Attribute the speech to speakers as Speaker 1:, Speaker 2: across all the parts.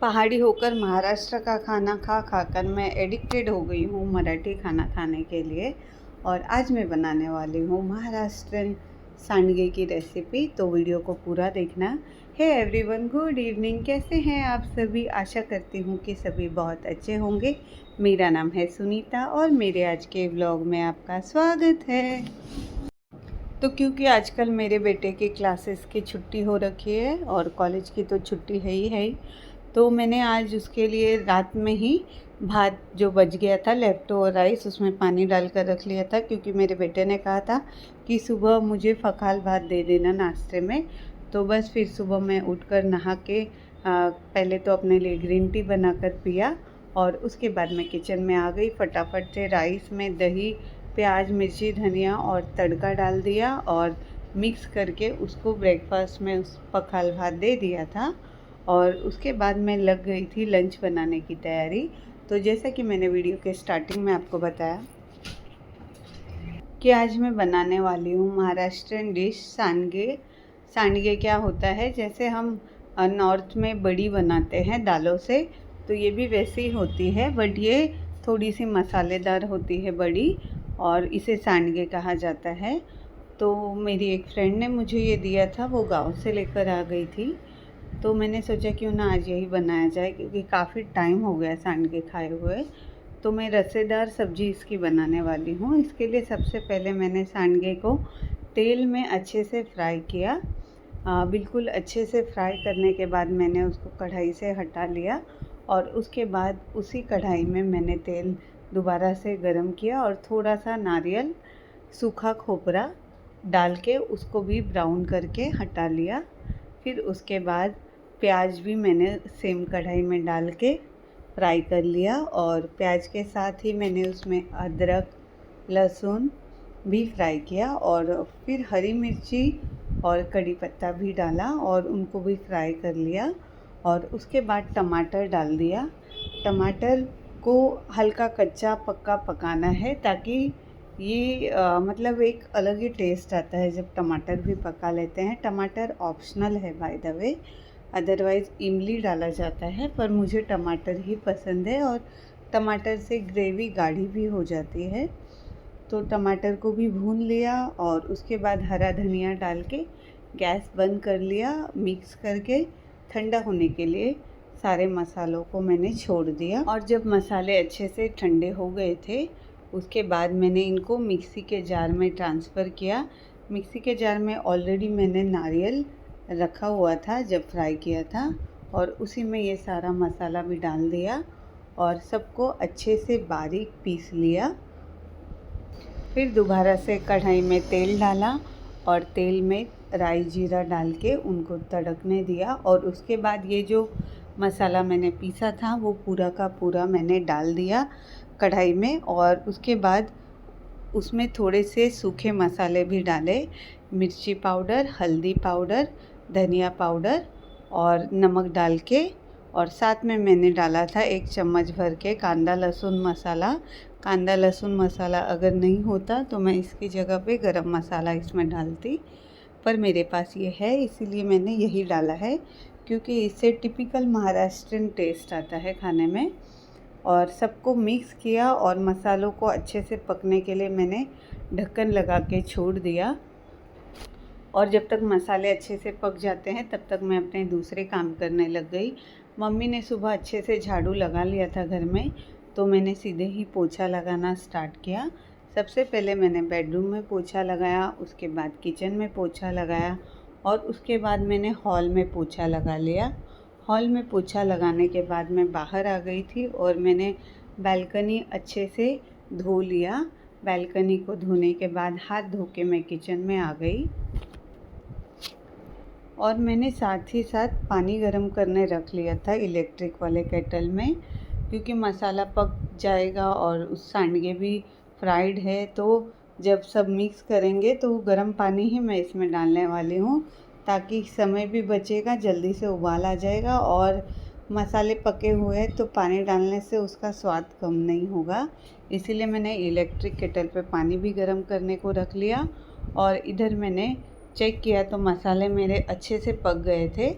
Speaker 1: पहाड़ी होकर महाराष्ट्र का खाना खा खाकर मैं एडिक्टेड हो गई हूँ मराठी खाना खाने के लिए। और आज मैं बनाने वाली हूँ महाराष्ट्रन सांडगे की रेसिपी, तो वीडियो को पूरा देखना। Hey everyone, good evening. कैसे हैं आप सभी? आशा करती हूँ कि सभी बहुत अच्छे होंगे। मेरा नाम है सुनीता और मेरे आज के व्लॉग में आपका स्वागत है। तो क्योंकि आजकल मेरे बेटे की क्लासेस की छुट्टी हो रखी है और कॉलेज की तो छुट्टी है ही, तो मैंने आज उसके लिए रात में ही भात जो बच गया था, लेफ्ट ओवर राइस, उसमें पानी डालकर रख लिया था। क्योंकि मेरे बेटे ने कहा था कि सुबह मुझे फकाल भात दे देना नाश्ते में। तो बस फिर सुबह मैं उठकर नहा के पहले तो अपने लिए ग्रीन टी बनाकर पिया और उसके बाद मैं किचन में आ गई। फटाफट से राइस में दही, प्याज, मिर्ची, धनिया और तड़का डाल दिया और मिक्स करके उसको ब्रेकफास्ट में उस पखाल भात दे दिया था। और उसके बाद मैं लग गई थी लंच बनाने की तैयारी। तो जैसा कि मैंने वीडियो के स्टार्टिंग में आपको बताया कि आज मैं बनाने वाली हूँ महाराष्ट्रियन डिश सांडगे। सांडगे क्या होता है, जैसे हम नॉर्थ में बड़ी बनाते हैं दालों से, तो ये भी वैसे ही होती है, बट ये थोड़ी सी मसालेदार होती है बड़ी, और इसे सांडगे कहा जाता है। तो मेरी एक फ्रेंड ने मुझे ये दिया था, वो गांव से लेकर आ गई थी, तो मैंने सोचा क्यों ना आज यही बनाया जाए, क्योंकि काफ़ी टाइम हो गया सांडगे खाए हुए। तो मैं रसेदार सब्ज़ी इसकी बनाने वाली हूँ। इसके लिए सबसे पहले मैंने सांडगे को तेल में अच्छे से फ्राई किया। बिल्कुल अच्छे से फ्राई करने के बाद मैंने उसको कढ़ाई से हटा लिया और उसके बाद उसी कढ़ाई में मैंने तेल दोबारा से गरम किया और थोड़ा सा नारियल, सूखा खोपरा डाल के उसको भी ब्राउन करके हटा लिया। फिर उसके बाद प्याज भी मैंने सेम कढ़ाई में डाल के फ्राई कर लिया और प्याज के साथ ही मैंने उसमें अदरक, लहसुन भी फ्राई किया और फिर हरी मिर्ची और कड़ी पत्ता भी डाला और उनको भी फ्राई कर लिया। और उसके बाद टमाटर डाल दिया। टमाटर को हल्का कच्चा पक्का पकाना है, ताकि ये मतलब एक अलग ही टेस्ट आता है जब टमाटर भी पका लेते हैं। टमाटर ऑप्शनल है बाय द वे, अदरवाइज़ इमली डाला जाता है, पर मुझे टमाटर ही पसंद है और टमाटर से ग्रेवी गाढ़ी भी हो जाती है। तो टमाटर को भी भून लिया और उसके बाद हरा धनिया डाल के गैस बंद कर लिया। मिक्स करके ठंडा होने के लिए सारे मसालों को मैंने छोड़ दिया। और जब मसाले अच्छे से ठंडे हो गए थे, उसके बाद मैंने इनको मिक्सी के जार में ट्रांसफ़र किया। मिक्सी के जार में ऑलरेडी मैंने नारियल रखा हुआ था जब फ्राई किया था, और उसी में ये सारा मसाला भी डाल दिया और सबको अच्छे से बारीक पीस लिया। फिर दोबारा से कढ़ाई में तेल डाला और तेल में राई जीरा डाल के उनको तड़कने दिया। और उसके बाद ये जो मसाला मैंने पीसा था वो पूरा का पूरा मैंने डाल दिया कढ़ाई में। और उसके बाद उसमें थोड़े से सूखे मसाले भी डाले, मिर्ची पाउडर, हल्दी पाउडर, धनिया पाउडर और नमक डाल के। और साथ में मैंने डाला था 1 चम्मच भर के कांदा लहसुन मसाला। कांदा लहसुन मसाला अगर नहीं होता तो मैं इसकी जगह पे गरम मसाला इसमें डालती, पर मेरे पास ये है इसीलिए मैंने यही डाला है, क्योंकि इससे टिपिकल महाराष्ट्रियन टेस्ट आता है खाने में। और सबको मिक्स किया और मसालों को अच्छे से पकने के लिए मैंने ढक्कन लगा के छोड़ दिया। और जब तक मसाले अच्छे से पक जाते हैं तब तक मैं अपने दूसरे काम करने लग गई। मम्मी ने सुबह अच्छे से झाड़ू लगा लिया था घर में, तो मैंने सीधे ही पोछा लगाना स्टार्ट किया। सबसे पहले मैंने बेडरूम में पोछा लगाया, उसके बाद किचन में पोछा लगाया और उसके बाद मैंने हॉल में पोछा लगा लिया। हॉल में पोछा लगाने के बाद मैं बाहर आ गई थी और मैंने बालकनी अच्छे से धो लिया। बालकनी को धोने के बाद हाथ धो के मैं किचन में आ गई और मैंने साथ ही साथ पानी गर्म करने रख लिया था इलेक्ट्रिक वाले केटल में, क्योंकि मसाला पक जाएगा और उस सांडगे भी फ्राइड है, तो जब सब मिक्स करेंगे तो गर्म पानी ही मैं इसमें डालने वाली हूँ, ताकि समय भी बचेगा, जल्दी से उबाल आ जाएगा। और मसाले पके हुए हैं तो पानी डालने से उसका स्वाद कम नहीं होगा, इसीलिए मैंने इलेक्ट्रिक केटल पे पानी भी गर्म करने को रख लिया। और इधर मैंने चेक किया तो मसाले मेरे अच्छे से पक गए थे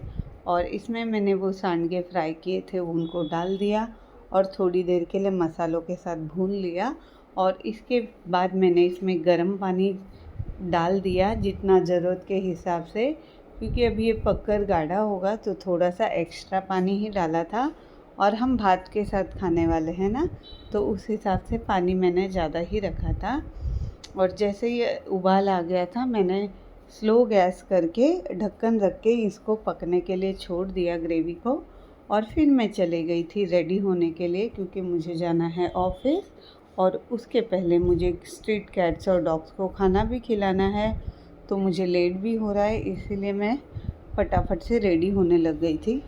Speaker 1: और इसमें मैंने वो सांडगे फ्राई किए थे उनको डाल दिया और थोड़ी देर के लिए मसालों के साथ भून लिया। और इसके बाद मैंने इसमें गर्म पानी डाल दिया जितना ज़रूरत के हिसाब से, क्योंकि अभी ये पककर गाढ़ा होगा तो थोड़ा सा एक्स्ट्रा पानी ही डाला था और हम भात के साथ खाने वाले हैं ना, तो उस हिसाब से पानी मैंने ज़्यादा ही रखा था। और जैसे ही उबाल आ गया था मैंने स्लो गैस करके ढक्कन रख के इसको पकने के लिए छोड़ दिया ग्रेवी को। और फिर मैं चली गई थी रेडी होने के लिए, क्योंकि मुझे जाना है ऑफिस और उसके पहले मुझे स्ट्रीट कैट्स और डॉग्स को खाना भी खिलाना है। तो मुझे लेट भी हो रहा है, इसीलिए मैं फटाफट से रेडी होने लग गई थी।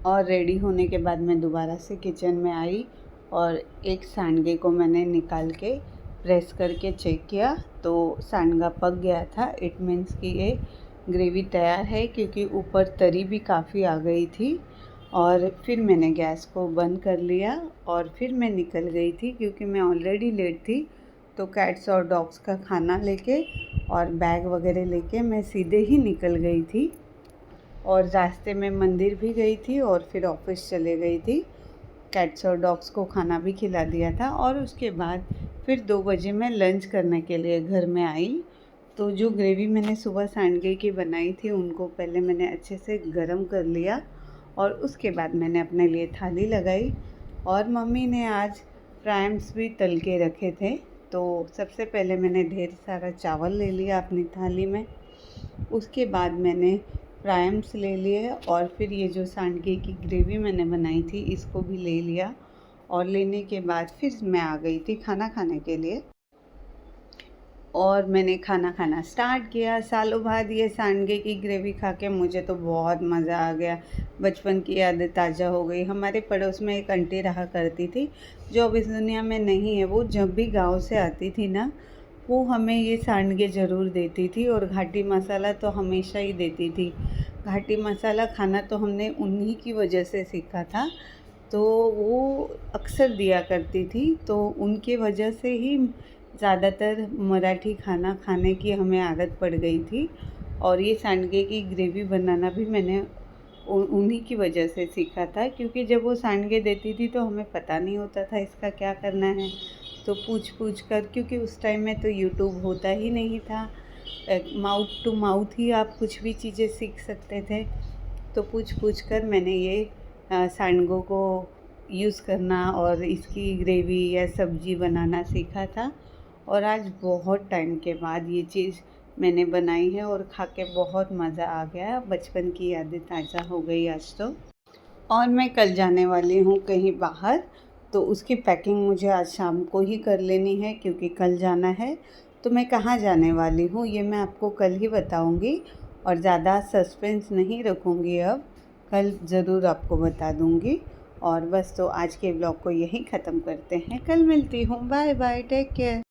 Speaker 1: और रेडी होने के बाद मैं दोबारा से किचन में आई और एक सांडगे को मैंने निकाल के प्रेस करके चेक किया तो सांडगा पक गया था। इट मीन्स कि ये ग्रेवी तैयार है, क्योंकि ऊपर तरी भी काफ़ी आ गई थी। और फिर मैंने गैस को बंद कर लिया और फिर मैं निकल गई थी, क्योंकि मैं ऑलरेडी लेट थी। तो कैट्स और डॉग्स का खाना लेके और बैग वगैरह लेके मैं सीधे ही निकल गई थी और रास्ते में मंदिर भी गई थी और फिर ऑफिस चले गई थी। कैट्स और डॉग्स को खाना भी खिला दिया था और उसके बाद फिर 2 बजे मैं लंच करने के लिए घर में आई। तो जो ग्रेवी मैंने सुबह सांडगे की बनाई थी उनको पहले मैंने अच्छे से गरम कर लिया और उसके बाद मैंने अपने लिए थाली लगाई। और मम्मी ने आज फ्राइम्स भी तल के रखे थे, तो सबसे पहले मैंने ढेर सारा चावल ले लिया अपनी थाली में। उसके बाद मैंने फ्राइम्स ले लिए और फिर ये जो सांडगे की ग्रेवी मैंने बनाई थी इसको भी ले लिया। और लेने के बाद फिर मैं आ गई थी खाना खाने के लिए और मैंने खाना खाना स्टार्ट किया। सालों बाद ये सांडगे की ग्रेवी खा के मुझे तो बहुत मज़ा आ गया। बचपन की यादें ताज़ा हो गई। हमारे पड़ोस में एक आंटी रहा करती थी जो अब इस दुनिया में नहीं है। वो जब भी गांव से आती थी ना, वो हमें ये सांडगे ज़रूर देती थी और घाटी मसाला तो हमेशा ही देती थी। घाटी मसाला खाना तो हमने उन्हीं की वजह से सीखा था, तो वो अक्सर दिया करती थी। तो उनके वजह से ही ज़्यादातर मराठी खाना खाने की हमें आदत पड़ गई थी। और ये सांडगे की ग्रेवी बनाना भी मैंने उन्हीं की वजह से सीखा था, क्योंकि जब वो सांडगे देती थी तो हमें पता नहीं होता था इसका क्या करना है। तो पूछ कर, क्योंकि उस टाइम में तो यूट्यूब होता ही नहीं था, माउथ टू माउथ ही आप कुछ भी चीज़ें सीख सकते थे। तो पूछ कर मैंने ये सांडगों को यूज़ करना और इसकी ग्रेवी या सब्ज़ी बनाना सीखा था। और आज बहुत टाइम के बाद ये चीज़ मैंने बनाई है और खा के बहुत मज़ा आ गया। बचपन की यादें ताज़ा हो गई आज तो। और मैं कल जाने वाली हूँ कहीं बाहर, तो उसकी पैकिंग मुझे आज शाम को ही कर लेनी है, क्योंकि कल जाना है। तो मैं कहाँ जाने वाली हूँ ये मैं आपको कल ही बताऊँगी और ज़्यादा सस्पेंस नहीं रखूँगी। अब कल ज़रूर आपको बता दूँगी। और बस, तो आज के ब्लॉग को यहीं ख़त्म करते हैं। कल मिलती हूँ। Bye bye, take care.